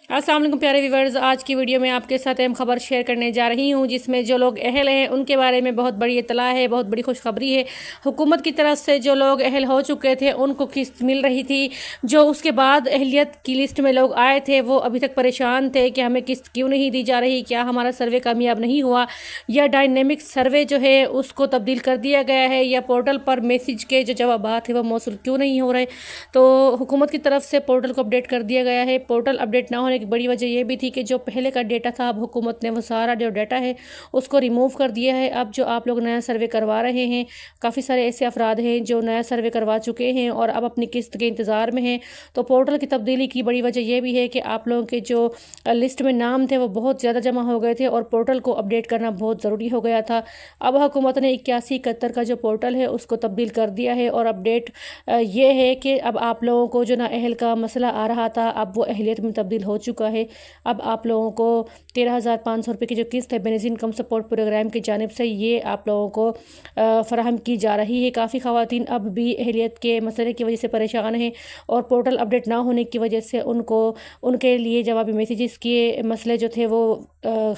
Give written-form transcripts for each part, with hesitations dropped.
अस्सलाम वालेकुम प्यारे व्यूवर्स, आज की वीडियो में आपके साथ अहम खबर शेयर करने जा रही हूं जिसमें जो लोग अहल हैं उनके बारे में बहुत बड़ी इत्तला है, बहुत बड़ी खुशखबरी है। हुकूमत की तरफ से जो लोग अहल हो चुके थे उनको किस्त मिल रही थी। जो उसके बाद अहलियत की लिस्ट में लोग आए थे वो अभी तक परेशान थे कि हमें किस्त क्यों नहीं दी जा रही, क्या हमारा सर्वे कामयाब नहीं हुआ, या डायनेमिक सर्वे जो है उसको तब्दील कर दिया गया है, या पोर्टल पर मैसेज के जो जवाबात है वो मौसूल क्यों नहीं हो रहे। तो हुकूमत की तरफ से पोर्टल को अपडेट कर दिया गया है। पोर्टल अपडेट ना होने की बड़ी वजह यह भी थी कि जो पहले का डेटा था अब हुकूमत ने वो सारा जो डाटा है उसको रिमूव कर दिया है। अब जो आप लोग नया सर्वे करवा रहे हैं, काफ़ी सारे ऐसे अफराद हैं जो नया सर्वे करवा चुके हैं और अब अपनी किस्त के इंतज़ार में हैं। तो पोर्टल की तब्दीली की बड़ी वजह यह भी है कि आप लोगों के जो लिस्ट में नाम थे वो बहुत ज़्यादा जमा हो गए थे और पोर्टल को अपडेट करना बहुत ज़रूरी हो गया था। अब हुकूमत ने 8171 का जो पोर्टल है उसको तब्दील कर दिया है और अपडेट ये है कि अब आप लोगों को जो नाअहल का मसला आ रहा था अब वो अहलियत में तब्दील हो चुका है। अब आप लोगों को 13,500 रुपये की जो किस्त है बेनज़ीर इनकम सपोर्ट प्रोग्राम की जानिब से ये आप लोगों को फ़राहम की जा रही है। काफ़ी ख़वातीन अब भी अहलियत के मसले की वजह से परेशान हैं और पोर्टल अपडेट ना होने की वजह से उनको उनके लिए जवाबी मैसेजेस के मसले जो थे वो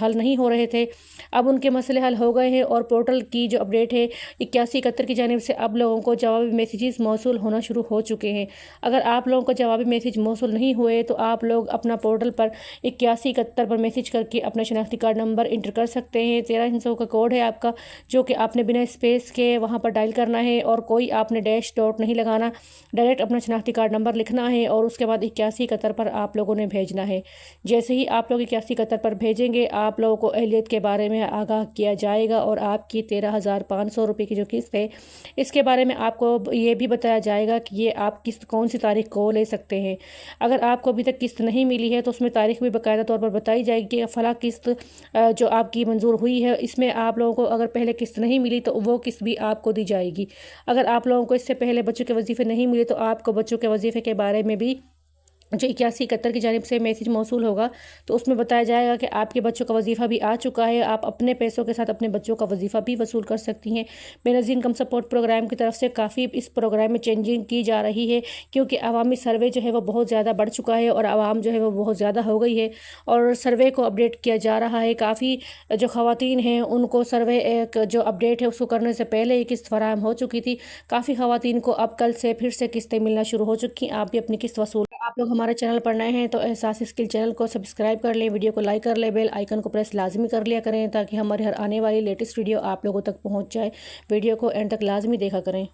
हल नहीं हो रहे थे। अब उनके मसले हल हो गए हैं और पोर्टल की जो अपडेट है 8171 की जानिब से अब लोगों को जवाबी मैसेजेस मौसूल होना शुरू हो चुके हैं। अगर आप लोगों को जवाबी मैसेज मौसूल नहीं हुए तो आप लोग अपना पोर्टल पर 8171 पर मैसेज करके अपना शनाख्ती कार्ड नंबर इंटर कर सकते हैं। 1300 का कोड है आपका जो कि आपने बिना स्पेस के वहाँ पर डायल करना है और कोई आपने डैश डॉट नहीं लगाना, डायरेक्ट अपना शनाख्ती कार्ड नंबर लिखना है और उसके बाद 8171 पर आप लोगों ने भेजना है। जैसे ही आप लोग 8171 पर भेजेंगे आप लोगों को अहलियत के बारे में आगाह किया जाएगा और आपकी 13,500 रुपये की जो किस्त है इसके बारे में आपको ये भी बताया जाएगा कि ये आप किस्त कौन सी तारीख को ले सकते हैं। अगर आपको अभी तक किस्त नहीं मिली है तो उसमें तारीख भी बाकायदा तौर पर बताई जाएगी कि फ़ला किस्त जो आपकी मंजूर हुई है इसमें आप लोगों को अगर पहले किस्त नहीं मिली तो वो किस्त भी आपको दी जाएगी। अगर आप लोगों को इससे पहले बच्चों के वजीफ़े नहीं मिले तो आपको बच्चों के वजीफ़े के बारे में भी जो 8171 की जानिब से मैसेज मौसूल होगा तो उसमें बताया जाएगा कि आपके बच्चों का वजीफ़ा भी आ चुका है, आप अपने पैसों के साथ अपने बच्चों का वजीफ़ा भी वसूल कर सकती हैं। बेनज़ीर इनकम सपोर्ट प्रोग्राम की तरफ से काफ़ी इस प्रोग्राम में चेंजिंग की जा रही है क्योंकि अवामी सर्वे जो है वो बहुत ज़्यादा बढ़ चुका है और आवाम जो है वो बहुत ज़्यादा हो गई है और सर्वे को अपडेट किया जा रहा है। काफ़ी जो ख़वातीन हैं उनको सर्वे एक जो अपडेट है उसको करने से पहले ही किस्त फराहम हो चुकी थी। काफ़ी ख़वातीन को अब कल से फिर से किस्तें मिलना शुरू हो चुकी। आप भी अपनी किस्त वसूल आप लोग हमारे चैनल पर नए हैं तो एहसास स्किल चैनल को सब्सक्राइब कर लें, वीडियो को लाइक कर लें, बेल आइकन को प्रेस लाजमी कर लिया करें ताकि हमारी हर आने वाली लेटेस्ट वीडियो आप लोगों तक पहुंच जाए। वीडियो को एंड तक लाजमी देखा करें।